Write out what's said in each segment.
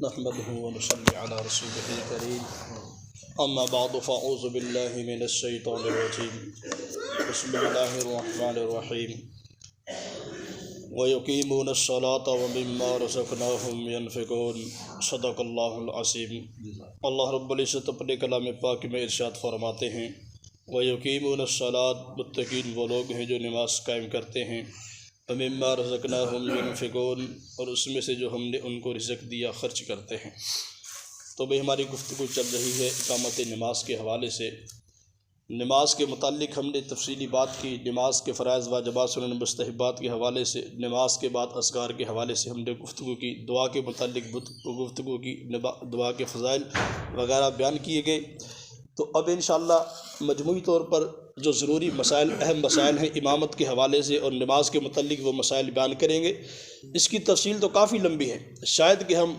نحمده ونصلي على رسوله الكريم اما بعد فاعوذ بالله من الشيطان الرجيم بسم الله الرحمن الرحيم ويقيمون الصلاة ومما رزقناهم ينفقون صدق اللہ العظیم۔ اللہ رب العزت اپنے کلام پاک میں ارشاد فرماتے ہیں وَيُقِيمُونَ الصَّلَاةَ، متقین وہ لوگ ہیں جو نماز قائم کرتے ہیں، وَمِمَّا رَزَقْنَاهُمْ يُنْفِقُونَ، اور اس میں سے جو ہم نے ان کو رزق دیا خرچ کرتے ہیں۔ تو بھئی ہماری گفتگو چل رہی ہے اقامت نماز کے حوالے سے۔ نماز کے متعلق ہم نے تفصیلی بات کی، نماز کے فرائض واجبات سنن مستحبات کے حوالے سے، نماز کے بعد اذکار کے حوالے سے ہم نے گفتگو کی، دعا کے متعلق گفتگو کی، دعا کے فضائل وغیرہ بیان کیے گئے۔ تو اب انشاءاللہ مجموعی طور پر جو ضروری مسائل، اہم مسائل ہیں امامت کے حوالے سے اور نماز کے متعلق وہ مسائل بیان کریں گے۔ اس کی تفصیل تو کافی لمبی ہے، شاید کہ ہم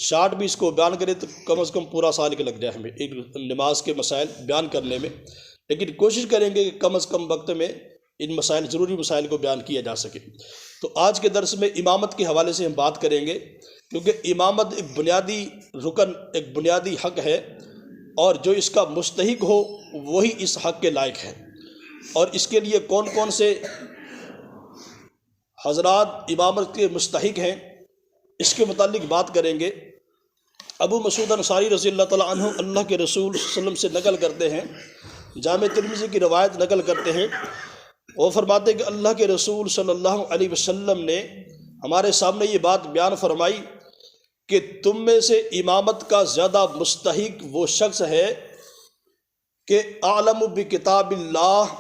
شارٹ بھی اس کو بیان کریں تو کم از کم پورا سال کے لگ جائے ہمیں ایک نماز کے مسائل بیان کرنے میں، لیکن کوشش کریں گے کہ کم از کم وقت میں ان مسائل، ضروری مسائل کو بیان کیا جا سکے۔ تو آج کے درس میں امامت کے حوالے سے ہم بات کریں گے، کیونکہ امامت ایک بنیادی رکن، ایک بنیادی حق ہے، اور جو اس کا مستحق ہو وہی اس حق کے لائق ہے۔ اور اس کے لیے کون کون سے حضرات امامت کے مستحق ہیں اس کے متعلق بات کریں گے۔ ابو مسعود انصاری رضی اللہ تعالیٰ عنہ اللہ کے رسول صلی اللہ علیہ وسلم سے نقل کرتے ہیں، جامع ترمذی کی روایت نقل کرتے ہیں، وہ فرماتے ہیں کہ اللہ کے رسول صلی اللہ علیہ وسلم نے ہمارے سامنے یہ بات بیان فرمائی کہ تم میں سے امامت کا زیادہ مستحق وہ شخص ہے کہ اعلم بکتاب اللہ،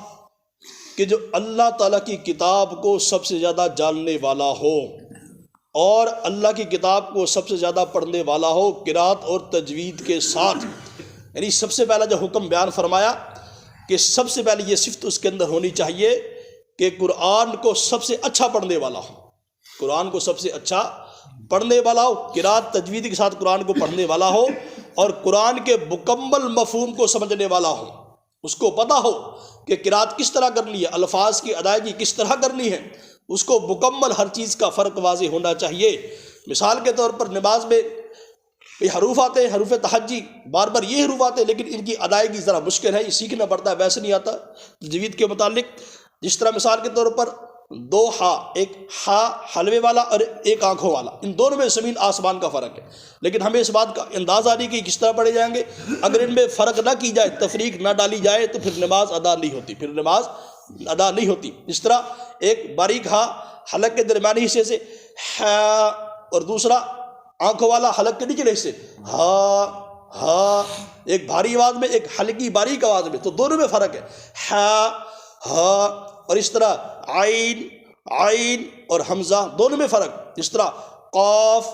کہ جو اللہ تعالیٰ کی کتاب کو سب سے زیادہ جاننے والا ہو اور اللہ کی کتاب کو سب سے زیادہ پڑھنے والا ہو قرات اور تجوید کے ساتھ۔ یعنی سب سے پہلا جو حکم بیان فرمایا کہ سب سے پہلے یہ صفت اس کے اندر ہونی چاہیے کہ قرآن کو سب سے اچھا پڑھنے والا ہو، قرآن کو سب سے اچھا پڑھنے والا ہو، قرات تجوید کے ساتھ قرآن کو پڑھنے والا ہو، اور قرآن کے مکمل مفہوم کو سمجھنے والا ہو، اس کو پتہ ہو کہ قرات کس طرح کرنی ہے، الفاظ کی ادائیگی کس طرح کرنی ہے، اس کو مکمل ہر چیز کا فرق واضح ہونا چاہیے۔ مثال کے طور پر نماز میں یہ حروف آتے ہیں، حروف تہجی، بار بار یہ حروف آتے ہیں، لیکن ان کی ادائیگی ذرا مشکل ہے، یہ سیکھنا پڑتا ہے، ویسے نہیں آتا تجوید کے متعلق۔ جس طرح مثال کے طور پر دو ہا، ایک ہا حلوے والا اور ایک آنکھوں والا، ان دونوں میں زمین آسمان کا فرق ہے، لیکن ہمیں اس بات کا اندازہ نہیں کہ کس طرح پڑھے جائیں گے۔ اگر ان میں فرق نہ کی جائے، تفریق نہ ڈالی جائے تو پھر نماز ادا نہیں ہوتی، پھر نماز ادا نہیں ہوتی۔ جس طرح ایک باریک ہا حلق کے درمیانی حصے سے ہا، اور دوسرا آنکھوں والا حلق کے نچلے حصے ہا ہا، ایک بھاری آواز میں ایک ہلکی باریک آواز میں، تو دونوں میں فرق ہے، ہا ہا۔ اور اس طرح عین عین اور حمزہ دونوں میں فرق، اس طرح قاف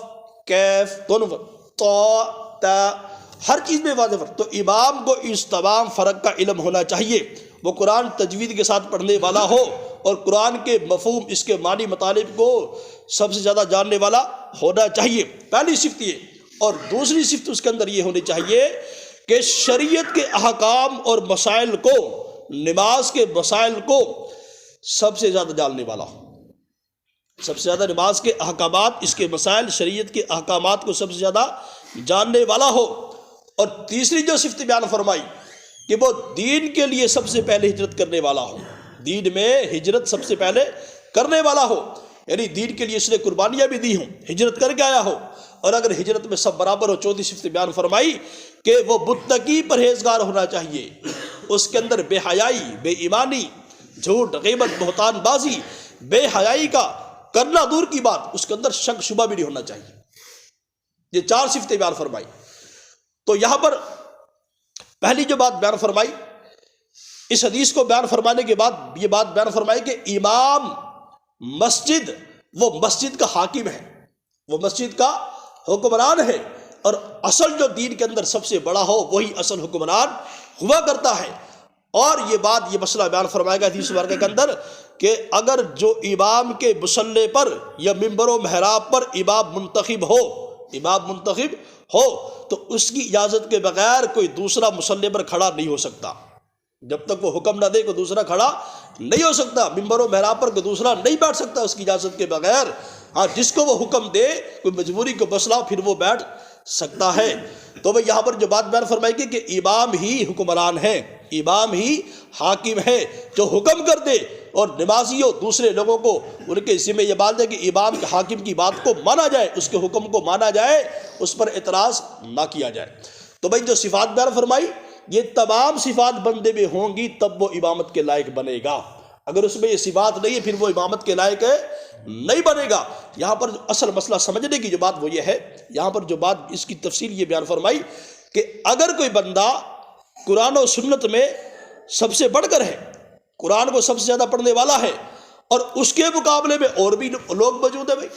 کیف دونوں فرق، تا تا، ہر چیز میں واضح فرق۔ تو امام کو اس تمام فرق کا علم ہونا چاہیے، وہ قرآن تجوید کے ساتھ پڑھنے والا ہو اور قرآن کے مفہوم، اس کے معنی مطالب کو سب سے زیادہ جاننے والا ہونا چاہیے، پہلی صفت یہ۔ اور دوسری صفت اس کے اندر یہ ہونی چاہیے کہ شریعت کے احکام اور مسائل کو، نماز کے مسائل کو سب سے زیادہ جاننے والا ہو، سب سے زیادہ نماز کے احکامات، اس کے مسائل، شریعت کے احکامات کو سب سے زیادہ جاننے والا ہو۔ اور تیسری جو صفت بیان فرمائی کہ وہ دین کے لیے سب سے پہلے ہجرت کرنے والا ہو، دین میں ہجرت سب سے پہلے کرنے والا ہو، یعنی دین کے لیے اس نے قربانیاں بھی دی ہوں، ہجرت کر کے آیا ہو، اور اگر ہجرت میں سب برابر ہو۔ چوتھی صفت بیان فرمائی کہ وہ متقی پرہیزگار ہونا چاہیے، اس کے اندر بے حیائی، بے ایمانی، جھوٹ، غیبت، بہتان بازی، بے حیائی کا کرنا دور کی بات، اس کے اندر شک شبہ بھی نہیں ہونا چاہیے۔ یہ چار صفتیں بیان فرمائی۔ تو یہاں پر پہلی جو بات بیان فرمائی، اس حدیث کو بیان فرمانے کے بعد یہ بات بیان فرمائی کہ امام مسجد، وہ مسجد کا حاکم ہے، وہ مسجد کا حکمران ہے، اور اصل جو دین کے اندر سب سے بڑا ہو وہی اصل حکمران ہوا کرتا ہے۔ اور یہ بات، یہ مسئلہ بیان فرمائے گا حدیث مبارکہ کے اندر کہ اگر جو امام کے مصلی پر یا ممبر و محراب پر امام منتخب ہو تو اس کی اجازت کے بغیر کوئی دوسرا مصلی پر کھڑا نہیں ہو سکتا، جب تک وہ حکم نہ دے کوئی دوسرا کھڑا نہیں ہو سکتا، ممبر و محراب پر کوئی دوسرا نہیں بیٹھ سکتا اس کی اجازت کے بغیر۔ ہاں جس کو وہ حکم دے، کوئی مجبوری کو مسئلہ، پھر وہ بیٹھ سکتا ہے۔ تو بھئی یہاں پر جو بات بیان فرمائی گئی کہ امام ہی حکمران ہے، امام ہی حاکم ہے، جو حکم کر دے، اور نمازیوں دوسرے لوگوں کو ان کے ذمہ یہ بات ہے کہ امام کے حاکم کی بات کو مانا جائے، اس کے حکم کو مانا جائے، اس پر اعتراض نہ کیا جائے۔ تو بھئی جو صفات بیان فرمائی، یہ تمام صفات بندے میں ہوں گی تب وہ امامت کے لائق بنے گا، اگر اس میں یہ صفات نہیں ہے پھر وہ امامت کے لائق نہیں بنے گا۔ یہاں پر اصل مسئلہ سمجھنے کی جو بات وہ یہ ہے، یہاں پر جو بات اس کی تفصیل یہ بیان فرمائی کہ اگر کوئی بندہ قرآن و سنت میں سب سے بڑھ کر ہے، قرآن کو سب سے زیادہ پڑھنے والا ہے، اور اس کے مقابلے میں اور بھی لوگ موجود ہیں، بھائی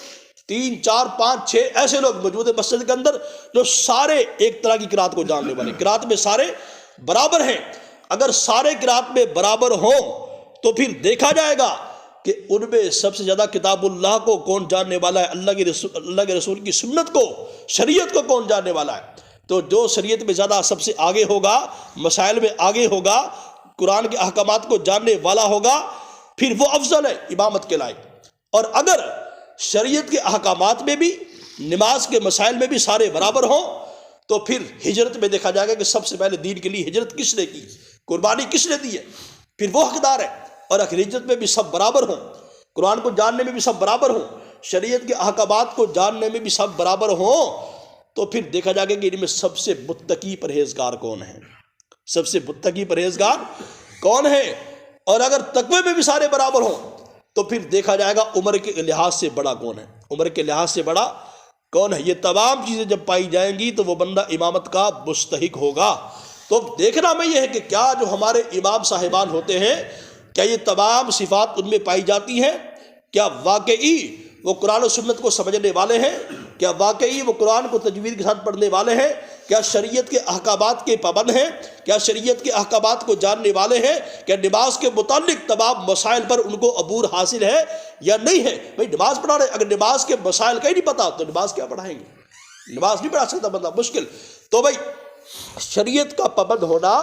3 4 5 6 ایسے لوگ موجود ہیں مسجد کے اندر جو سارے ایک طرح کی قرات کو جاننے والے، قرات میں سارے برابر ہیں، اگر سارے قرات میں برابر ہوں تو پھر دیکھا جائے گا کہ ان میں سب سے زیادہ کتاب اللہ کو کون جاننے والا ہے، اللہ کے رسول کی سنت کو، شریعت کو کون جاننے والا ہے۔ تو جو شریعت میں زیادہ سب سے آگے ہوگا، مسائل میں آگے ہوگا، قرآن کے احکامات کو جاننے والا ہوگا، پھر وہ افضل ہے امامت کے لائق۔ اور اگر شریعت کے احکامات میں بھی، نماز کے مسائل میں بھی سارے برابر ہوں تو پھر ہجرت میں دیکھا جائے گا کہ سب سے پہلے دین کے لیے ہجرت کس نے کی، قربانی کس نے دی ہے، پھر وہ حقدار ہے۔ اور اگر ہجرت میں بھی سب برابر ہوں، قرآن کو جاننے میں بھی سب برابر ہوں، شریعت کے احکامات کو جاننے میں بھی سب برابر ہوں، تو پھر دیکھا جائے گا کہ ان میں سب سے متقی پرہیزگار کون ہے، سب سے متقی پرہیزگار کون ہے۔ اور اگر تقوی میں بھی سارے برابر ہوں تو پھر دیکھا جائے گا عمر کے لحاظ سے بڑا کون ہے، عمر کے لحاظ سے بڑا کون ہے۔ یہ تمام چیزیں جب پائی جائیں گی تو وہ بندہ امامت کا مستحق ہوگا۔ تو دیکھنا میں یہ ہے کہ کیا جو ہمارے امام صاحبان ہوتے ہیں، کیا یہ تمام صفات ان میں پائی جاتی ہیں، کیا واقعی وہ قرآن و سنت کو سمجھنے والے ہیں، کیا واقعی وہ قرآن کو تجوید کے ساتھ پڑھنے والے ہیں، کیا شریعت کے احکامات کے پابند ہیں، کیا شریعت کے احکامات کو جاننے والے ہیں، کیا نماز کے متعلق تمام مسائل پر ان کو عبور حاصل ہے یا نہیں ہے۔ بھائی نماز پڑھا رہے، اگر نماز کے مسائل کا ہی نہیں پتا تو نماز کیا پڑھائیں گے، نماز نہیں پڑھا سکتا بندہ، مشکل۔ تو بھائی شریعت کا پابند ہونا،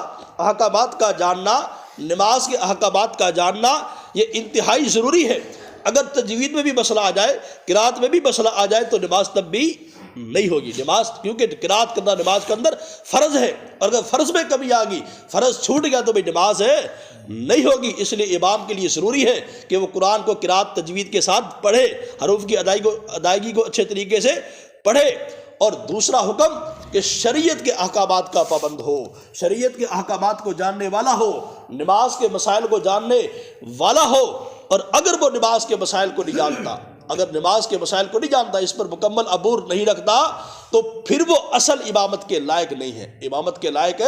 احکامات کا جاننا، نماز کے احکامات کا جاننا، یہ انتہائی ضروری ہے۔ اگر تجوید میں بھی مسئلہ آ جائے، قرات میں بھی مسئلہ آ جائے تو نماز تب بھی نہیں ہوگی۔ نماز کیونکہ قرات کرنا نماز کے اندر فرض ہے، اور اگر فرض میں کمی آ گئی، فرض چھوٹ گیا تو بھائی نماز ہے نہیں ہوگی۔ اس لیے امام کے لیے ضروری ہے کہ وہ قرآن کو قرات تجوید کے ساتھ پڑھے، حروف کی ادائیگی کو اچھے طریقے سے پڑھے۔ اور دوسرا حکم کہ شریعت کے احکامات کا پابند ہو، شریعت کے احکامات کو جاننے والا ہو، نماز کے مسائل کو جاننے والا ہو۔ اور اگر وہ نماز کے مسائل کو نہیں جانتا، اگر نماز کے مسائل کو نہیں جانتا، اس پر مکمل عبور نہیں رکھتا، تو پھر وہ اصل امامت کے لائق نہیں ہے، امامت کے لائق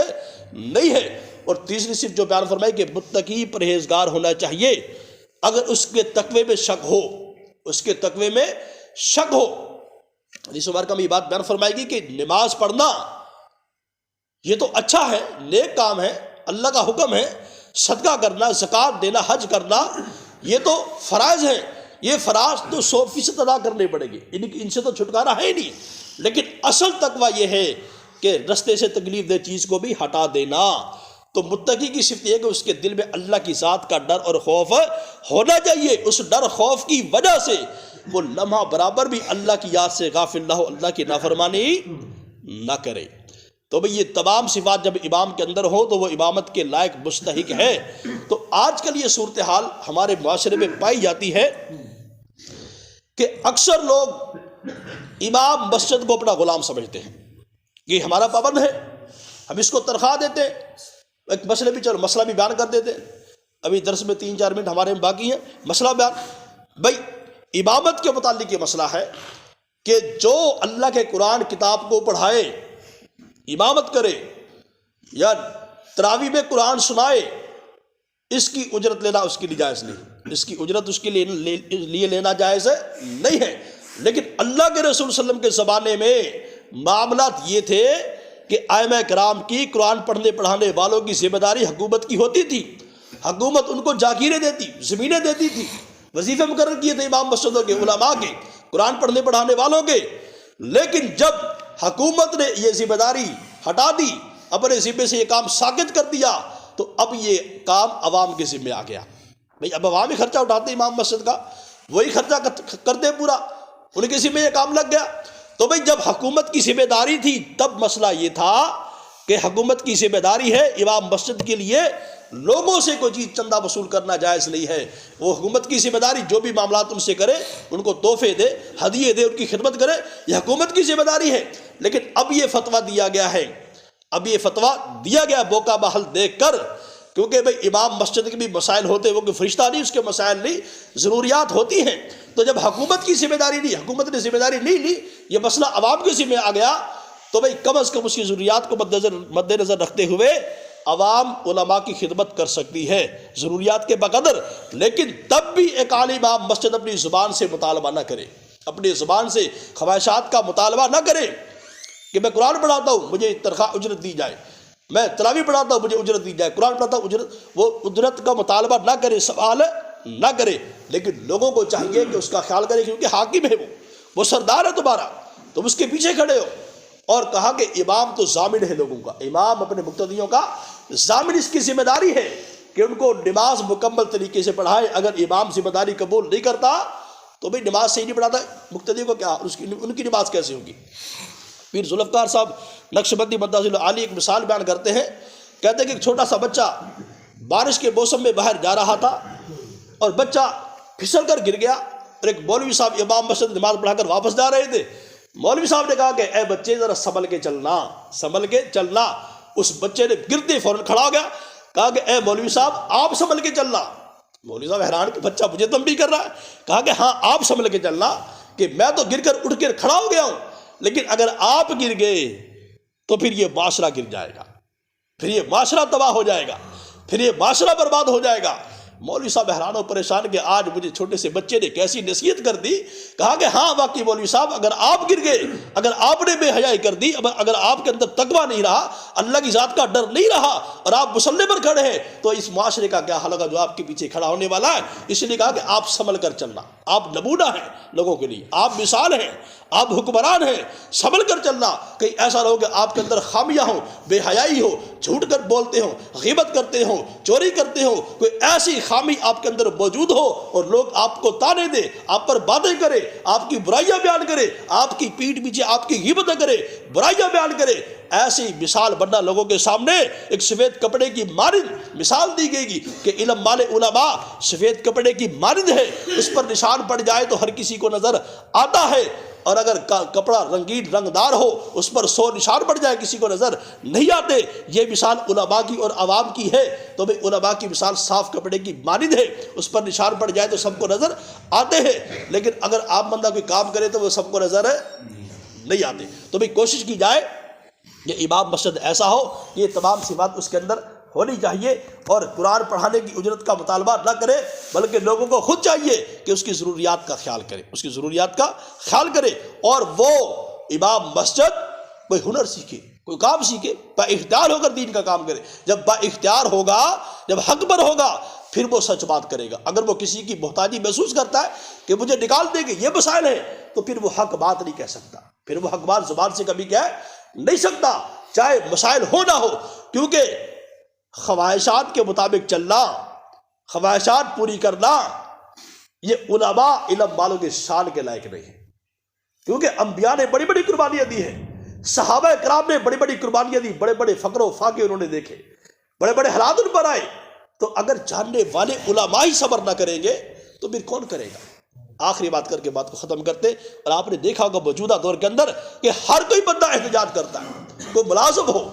نہیں ہے۔ اور تیسری صرف جو بیان فرمائی کہ متقی پرہیزگار ہونا چاہیے، اگر اس کے تقوی میں شک ہو، اس کے تقوی میں شک ہو، حدیث مبارکہ میں یہ بات بیان فرمائے گی کہ نماز پڑھنا یہ تو اچھا ہے، نیک کام ہے، اللہ کا حکم ہے، صدقہ کرنا، زکوٰۃ دینا، حج کرنا، یہ تو فرائض ہیں، یہ فرائض تو 100% ادا کرنے پڑے گی، ان سے تو چھٹکارا ہے ہی نہیں۔ لیکن اصل تقویٰ یہ ہے کہ رستے سے تکلیف دہ چیز کو بھی ہٹا دینا۔ تو متقی کی صفت یہ ہے کہ اس کے دل میں اللہ کی ذات کا ڈر اور خوف ہونا چاہیے، اس ڈر خوف کی وجہ سے وہ لمحہ برابر بھی اللہ کی یاد سے غافل نہ ہو، اللہ کی نافرمانی نہ کرے۔ تو بھئی یہ تمام صفات جب امام کے اندر ہو تو وہ امامت کے لائق مستحق ہے۔ تو آج کل یہ صورتحال ہمارے معاشرے میں پائی جاتی ہے کہ اکثر لوگ امام مسجد کو اپنا غلام سمجھتے ہیں، یہ ہمارا پابند ہے، ہم اس کو تنخواہ دیتے ہیں۔ ایک مسئلہ بھی بیان کر دیتے ہیں، ابھی درس میں 3-4 منٹ ہمارے میں باقی ہیں، مسئلہ بیان۔ بھائی امامت کے متعلق یہ مسئلہ ہے کہ جو اللہ کے قرآن کتاب کو پڑھائے، امامت کرے یا تراویح میں قرآن سنائے، اس کی اجرت لینا اس کے لیے جائز نہیں، اس کی اجرت اس کے لیے لینا جائز نہیں ہے۔ لیکن اللہ کے رسول صلی اللہ علیہ وسلم کے زمانے میں معاملات یہ تھے کہ ائمہ کرام کی قرآن پڑھنے پڑھانے والوں کی ذمہ داری حکومت کی ہوتی تھی، حکومت ان کو جاگیریں دیتی، زمینیں دیتی تھی، وظیفے مقرر کیے تھے امام مسجدوں کے، علماء کے، قرآن پڑھنے پڑھانے والوں کے۔ لیکن جب حکومت نے یہ ذمہ داری ہٹا دی، اپنے ذمے سے یہ کام ساقط کر دیا، تو اب یہ کام عوام کے ذمے آ گیا۔ بھئی اب عوام ہی خرچہ اٹھاتے امام مسجد کا، وہی خرچہ کرتے پورا، ان کے ذمہ یہ کام لگ گیا۔ تو بھئی جب حکومت کی ذمہ داری تھی تب مسئلہ یہ تھا کہ حکومت کی ذمہ داری ہے امام مسجد کے لیے لوگوں سے کوئی چیز چندہ وصول کرنا جائز نہیں ہے، وہ حکومت کی ذمہ داری جو بھی معاملات ان سے کرے، ان کو تحفے دے، ہدیے دے، ان کی خدمت کرے، یہ حکومت کی ذمہ داری ہے۔ لیکن اب یہ فتویٰ دیا گیا ہے، اب یہ فتویٰ دیا گیا موقع بحال دیکھ کر، کیونکہ بھئی امام مسجد کے بھی مسائل ہوتے ہیں، وہ کوئی فرشتہ نہیں، اس کے مسائل نہیں، ضروریات ہوتی ہیں۔ تو جب حکومت کی ذمہ داری نہیں، حکومت نے ذمہ داری نہیں لی، یہ مسئلہ عوام کے ذمہ آ گیا، تو بھئی کم از کم اس کی ضروریات کو مد نظر رکھتے ہوئے عوام علماء کی خدمت کر سکتی ہے ضروریات کے بقدر، لیکن تب بھی ایک عالم امام مسجد اپنی زبان سے مطالبہ نہ کرے، اپنی زبان سے خواہشات کا مطالبہ نہ کرے کہ میں قرآن پڑھاتا ہوں مجھے تنخواہ اجرت دی جائے، میں تراویح پڑھاتا ہوں مجھے اجرت دی جائے، قرآن پڑھاتا ہوں اجرت، وہ اجرت کا مطالبہ نہ کرے، سوال نہ کرے، لیکن لوگوں کو چاہیے کہ اس کا خیال کرے، کیونکہ حاکم ہے، وہ سردار ہے تمہارا، تم اس کے پیچھے کھڑے ہو۔ اور کہا کہ امام تو ضامن ہے لوگوں کا، امام اپنے مقتدیوں کا ضامن، اس کی ذمہ داری ہے کہ ان کو نماز مکمل طریقے سے پڑھائے۔ اگر امام ذمہ داری قبول نہیں کرتا تو بھئی نماز صحیح نہیں پڑھاتا، مقتدی کو کیا ان کی نماز کیسے ہوگی؟ پیر ذوالفقار صاحب نقشبندی مداخل عالی ایک مثال بیان کرتے ہیں، کہتے ہیں کہ ایک چھوٹا سا بچہ بارش کے موسم میں باہر جا رہا تھا اور بچہ پھسل کر گر گیا، اور ایک مولوی صاحب امام مسجد نماز پڑھا کر واپس جا رہے تھے۔ مولوی صاحب نے کہا کہ اے بچے ذرا سنبھل کے چلنا، سنبھل کے چلنا۔ اس بچے نے گرتے فوراً کھڑا ہو گیا، کہا کہ اے مولوی صاحب آپ سنبھل کے چلنا۔ مولوی صاحب حیران کہ بچہ مجھے تنبیہ کر رہا ہے، کہا کہ ہاں آپ سنبھل کے چلنا، کہ میں تو گر کر اٹھ کر کھڑا ہو گیا ہوں، لیکن اگر آپ گر گئے تو پھر یہ معاشرہ گر جائے گا، پھر یہ معاشرہ تباہ ہو جائے گا، پھر یہ معاشرہ برباد ہو جائے گا۔ مولوی صاحب حیران و پریشان کہ آج مجھے چھوٹے سے بچے نے کیسی نصیحت کر دی۔ کہا کہ ہاں واقعی مولوی صاحب، اگر آپ گر گئے، اگر آپ نے بے حیائی کر دی، اگر آپ کے اندر تقویٰ نہیں رہا، اللہ کی ذات کا ڈر نہیں رہا، اور آپ مصلی پر کھڑے ہیں، تو اس معاشرے کا کیا حال ہوگا جو آپ کے پیچھے کھڑا ہونے والا ہے۔ اس لیے کہا کہ آپ سنبھل کر چلنا، آپ نمونہ ہیں لوگوں کے لیے، آپ مثال ہیں، آپ حکمران ہیں، سنبھل کر چلنا، کہیں ایسا نہ ہو کہ آپ کے اندر خامیاں ہوں، بے حیائی ہو، جھوٹ کر بولتے ہوں، غیبت کرتے ہوں، چوری کرتے ہوں، کوئی ایسی خامی آپ کے اندر موجود ہو اور لوگ آپ کو طعنے دے، آپ پر باتیں کرے، آپ کی برائیاں بیان کرے، آپ کی پیٹھ پیچھے آپ کی غیبت کرے، برائیاں بیان کرے۔ ایسی مثال بننا لوگوں کے سامنے ایک سفید کپڑے کی مانند مثال دی گئی گی کہ علم والے علماء سفید کپڑے کی مانند ہے، اس پر نشان پڑ جائے تو ہر کسی کو نظر آتا ہے، اور اگر کپڑا رنگین رنگدار ہو اس پر 100 نشان پڑ جائے کسی کو نظر نہیں آتے۔ یہ مثال علماء کی اور عوام کی ہے، تو بھئی علماء کی مثال صاف کپڑے کی مانند ہے، اس پر نشان پڑ جائے تو سب کو نظر آتے ہیں، لیکن اگر آپ بندہ کوئی کام کرے تو وہ سب کو نظر نہیں آتے۔ تو بھئی کوشش کی جائے کہ امام مسجد ایسا ہو، یہ تمام صفات اس کے اندر ہونی چاہیے، اور قرآن پڑھانے کی اجرت کا مطالبہ نہ کرے، بلکہ لوگوں کو خود چاہیے کہ اس کی ضروریات کا خیال کرے، اس کی ضروریات کا خیال کرے، اور وہ امام مسجد کوئی ہنر سیکھے، کوئی کام سیکھے، با اختیار ہو کر دین کا کام کرے۔ جب با اختیار ہوگا، جب حق پر ہوگا، پھر وہ سچ بات کرے گا۔ اگر وہ کسی کی محتاجی محسوس کرتا ہے کہ مجھے نکال دے گے، یہ مسائل ہیں، تو پھر وہ حق بات نہیں کہہ سکتا، پھر وہ حق بات زبان سے کبھی کہہ نہیں سکتا، چاہے مسائل ہو نہ ہو، کیونکہ خواہشات کے مطابق چلنا، خواہشات پوری کرنا، یہ علماء علم والوں کے شان کے لائق نہیں ہے، کیونکہ انبیاء نے بڑی بڑی قربانیاں دی ہیں، صحابہ کرام نے بڑی بڑی قربانیاں دی، بڑے بڑے فقر و فاقے انہوں نے دیکھے، بڑے بڑے حالات ان پر آئے، تو اگر جاننے والے علماء ہی صبر نہ کریں گے تو پھر کون کرے گا؟ آخری بات کر کے بات کو ختم کرتے، اور آپ نے دیکھا ہوگا موجودہ دور کے اندر کہ ہر کوئی بندہ احتجاج کرتا ہے، کوئی ملازم ہو،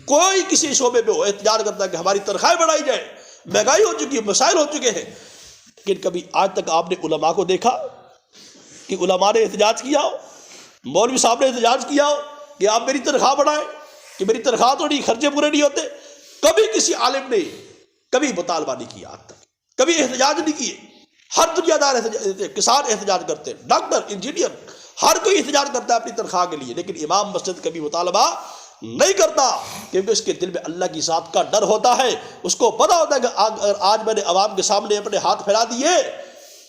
کوئی کسی شعبے میں ہو، احتجاج کرتا ہے کہ ہماری تنخواہیں بڑھائی جائے، مہنگائی ہو چکی ہے، مسائل ہو چکے ہیں، لیکن کبھی آج تک آپ نے علماء کو دیکھا کہ علماء نے احتجاج کیا ہو، مولوی صاحب نے احتجاج کیا ہو کہ آپ میری تنخواہ بڑھائیں، کہ میری تنخواہ تو نہیں، خرچے پورے نہیں ہوتے؟ کبھی کسی عالم نے کبھی مطالبہ نہیں کیا، آج تک کبھی احتجاج نہیں کیے۔ ہر دنیا دار کسان احتجاج کرتے ہیں، ڈاکٹر، انجینئر، ہر کوئی احتجاج کرتا ہے اپنی تنخواہ کے لیے، لیکن امام مسجد کبھی مطالبہ نہیں کرتا، کیونکہ اس کے دل میں اللہ کی ذات کا ڈر ہوتا ہے، اس کو پتہ ہوتا ہے کہ اگر آج میں نے عوام کے سامنے اپنے ہاتھ پھیلا دیے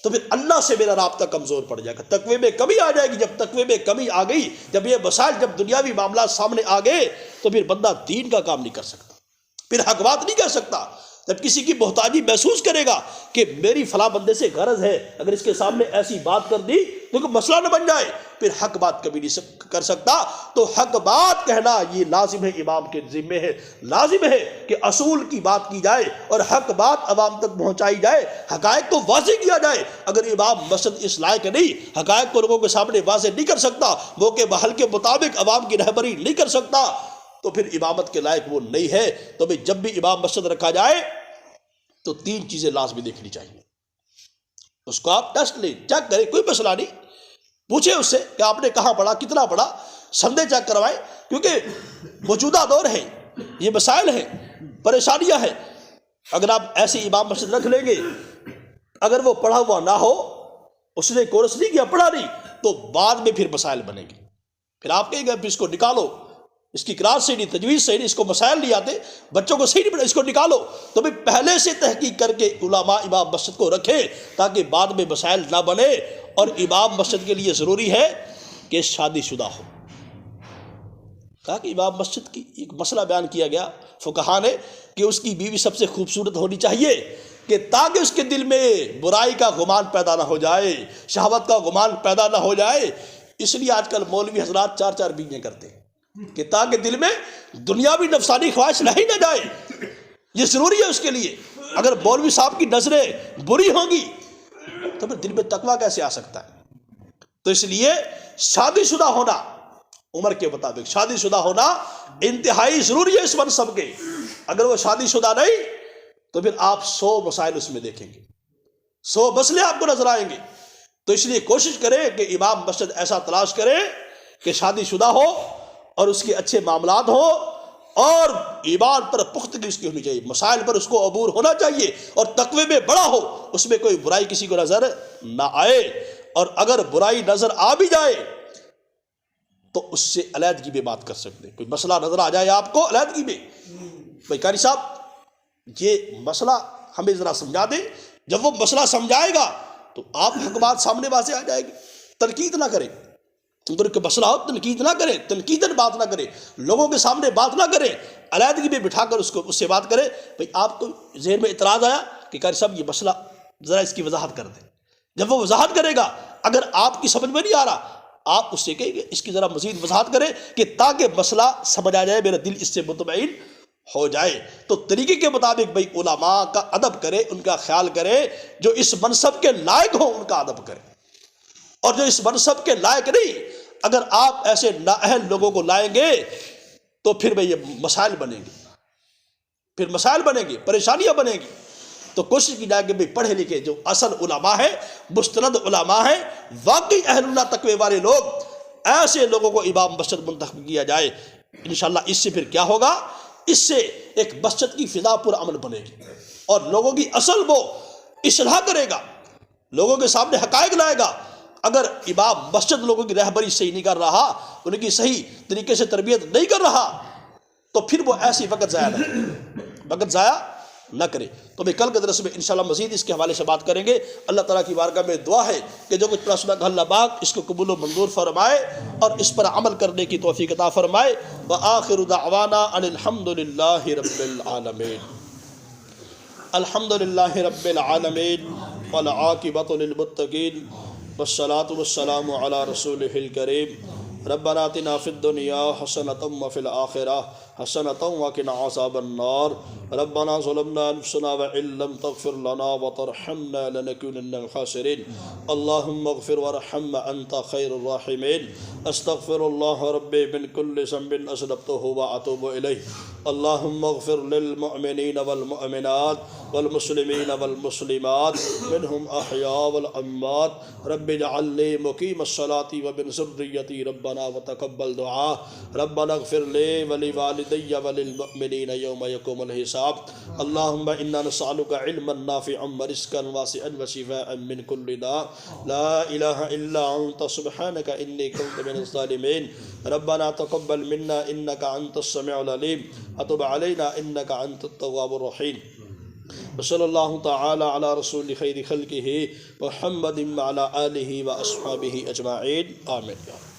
تو پھر اللہ سے میرا رابطہ کمزور پڑ جائے گا، تقوی میں کمی آ جائے گی۔ جب تقوی میں کمی آ گئی، جب یہ مسائل، جب دنیاوی معاملات سامنے آ گئے، تو پھر بندہ دین کا کام نہیں کر سکتا، پھر حق بات نہیں کر سکتا۔ جب کسی کی محتاجی محسوس کرے گا کہ میری فلاں بندے سے غرض ہے، اگر اس کے سامنے ایسی بات کر دی تو کوئی مسئلہ نہ بن جائے، پھر حق بات کبھی نہیں کر سکتا۔ تو حق بات کہنا یہ لازم ہے، امام کے ذمے ہے، لازم ہے کہ اصول کی بات کی جائے اور حق بات عوام تک پہنچائی جائے، حقائق کو واضح کیا جائے۔ اگر امام مسجد اس لائق نہیں، حقائق کو لوگوں کے سامنے واضح نہیں کر سکتا، موقع بحال کے مطابق عوام کی رہبری نہیں کر سکتا، تو پھر امامت کے لائق وہ نہیں ہے۔ تو بھئی جب بھی امام مسجد رکھا جائے تو 3 چیزیں لازمی دیکھنی چاہیے۔ اس کو آپ ٹیسٹ لیں، چیک کریں، کوئی مسئلہ نہیں، پوچھیں اس سے کہ آپ نے کہاں پڑھا، کتنا پڑھا، سندے چیک کروائیں، کیونکہ موجودہ دور ہے، یہ مسائل ہیں، پریشانیاں ہیں۔ اگر آپ ایسے امام مسجد رکھ لیں گے، اگر وہ پڑھا ہوا نہ ہو، اس نے کورس نہیں کیا، پڑھا نہیں، تو بعد میں پھر مسائل بنیں گے، پھر آپ کہیں گے پھر اس کو نکالو، اس کی قرات صحیح نہیں، تجویز صحیح نہیں، اس کو مسائل نہیں آتے، بچوں کو صحیح نہیں پڑھا، اس کو نکالو۔ تو بھی پہلے سے تحقیق کر کے علماء امام مسجد کو رکھیں تاکہ بعد میں مسائل نہ بنے۔ اور امام مسجد کے لیے ضروری ہے کہ شادی شدہ ہو۔ کہا کہ امام مسجد کی ایک مسئلہ بیان کیا گیا فقہا نے کہ اس کی بیوی سب سے خوبصورت ہونی چاہیے، کہ تاکہ اس کے دل میں برائی کا گمان پیدا نہ ہو جائے، شہوت کا گمان پیدا نہ ہو جائے۔ اس لیے آج کل مولوی حضرات 4 بیویاں کرتے ہیں کہ تاکہ دل میں دنیاوی نفسانی خواہش رہ نہ جائے، یہ ضروری ہے اس کے لیے۔ اگر مولوی صاحب کی نظریں بری ہوں گی تو پھر دل میں تقویٰ کیسے آ سکتا ہے؟ تو اس لیے شادی شدہ ہونا، عمر کے مطابق شادی شدہ ہونا انتہائی ضروری ہے اس منصب کے۔ اگر وہ شادی شدہ نہیں تو پھر آپ 100 مسائل اس میں دیکھیں گے، 100 مسئلے آپ کو نظر آئیں گے۔ تو اس لیے کوشش کریں کہ امام مسجد ایسا تلاش کرے کہ شادی شدہ ہو اور اس کے اچھے معاملات ہوں، اور ایمان پر پختگی اس کی ہونی چاہیے، مسائل پر اس کو عبور ہونا چاہیے، اور تقوی میں بڑا ہو، اس میں کوئی برائی کسی کو نظر نہ آئے۔ اور اگر برائی نظر آ بھی جائے تو اس سے علیحدگی میں بات کر سکتے ہیں۔ کوئی مسئلہ نظر آ جائے آپ کو علیحدگی میں، بھائی قاری صاحب یہ مسئلہ ہمیں ذرا سمجھا دیں۔ جب وہ مسئلہ سمجھائے گا تو آپ حق بات سامنے واضح آ جائے گی۔ تنقید نہ کریں، اگر کوئی مسئلہ ہو تنقید نہ کریں، تنقیداً بات نہ کریں، لوگوں کے سامنے بات نہ کریں، علیحدگی میں بٹھا کر اس سے بات کریں۔ بھئی آپ کو ذہن میں اعتراض آیا کہ قاری صاحب یہ مسئلہ ذرا اس کی وضاحت کر دیں، جب وہ وضاحت کرے گا، اگر آپ کی سمجھ میں نہیں آ رہا آپ اس سے کہیں گے اس کی ذرا مزید وضاحت کریں کہ تاکہ مسئلہ سمجھ آ جائے، میرا دل اس سے مطمئن ہو جائے۔ تو طریقے کے مطابق بھئی علماء کا ادب کرے، ان کا خیال کرے، جو اس منصب کے لائق ہوں ان کا ادب کرے، اور جو اس منصب کے لائق نہیں، اگر آپ ایسے نااہل لوگوں کو لائیں گے تو پھر بھئی یہ مسائل بنیں گے، پھر مسائل بنیں گے، پریشانیاں بنیں گی۔ تو کوشش کی جائے کہ بھئی پڑھے لکھے جو اصل علماء ہیں، مستند علماء ہیں، واقعی اہل اللہ تقوی والے لوگ، ایسے لوگوں کو امام مسجد منتخب کیا جائے۔ انشاءاللہ اس سے پھر کیا ہوگا، اس سے ایک مسجد کی فضا پر امن بنے گی، اور لوگوں کی اصل وہ اصلاح کرے گا، لوگوں کے سامنے حقائق لائے گا۔ اگر امام مسجد لوگوں کی رہبری صحیح نہیں کر رہا، ان کی صحیح طریقے سے تربیت نہیں کر رہا، تو پھر وہ ایسی وقت ضائع نہ کرے، وقت ضائع نہ کرے۔ تو میں کل کے درس میں انشاءاللہ مزید اس کے حوالے سے بات کریں گے۔ اللہ تعالیٰ کی بارگاہ میں دعا ہے کہ جو کچھ پڑھا سنا اللہ پاک اس کو قبول و منظور فرمائے اور اس پر عمل کرنے کی توفیق عطا فرمائے۔ وآخر دعوانا ان الحمد للہ رب العالمین۔ الحمد للہ رب العالمین والعاقبۃ للمتقین والصلاة والسلام علی رسولہ الکریم۔ ربنا آتنا فی الدنیا حسنۃ وفی الآخرہ حسنۃ وقنا عذاب النار۔ ربنا ظلمنا انفسنا وان لم تغفر لنا وترحمنا لنکونن من الخاسرین۔ اللہم اغفر وارحم انت خیر الراحمین۔ استغفر اللہ ربی من کل ذنب اذنبتہ واتوب الیہ۔ اللہم اغفر للمؤمنین والمؤمنات والمسلمین والمسلمات منہم احیاء والاموات۔ رب اجعل لی مقیم الصلاۃ ومن ذریتی ربنا وتقبل دعاء۔ ربنا اغفر لی ولوالدی وللمؤمنین یوم یقوم الحساب۔ اللہم انا نسألک علما نافعا ورزقا واسعا وشفاء من کل داء۔ لا الہ الا انت سبحانک انی کنت من الظالمین۔ ربنا تقبل منا انک انت السمیع العلیم وتب علینا انک انت التواب الرحیم۔ وصلی اللہ تعالی علی رسول خیر خلقہ محمد وعلی آلہ واصحابہ اجمعین، آمین یا رب۔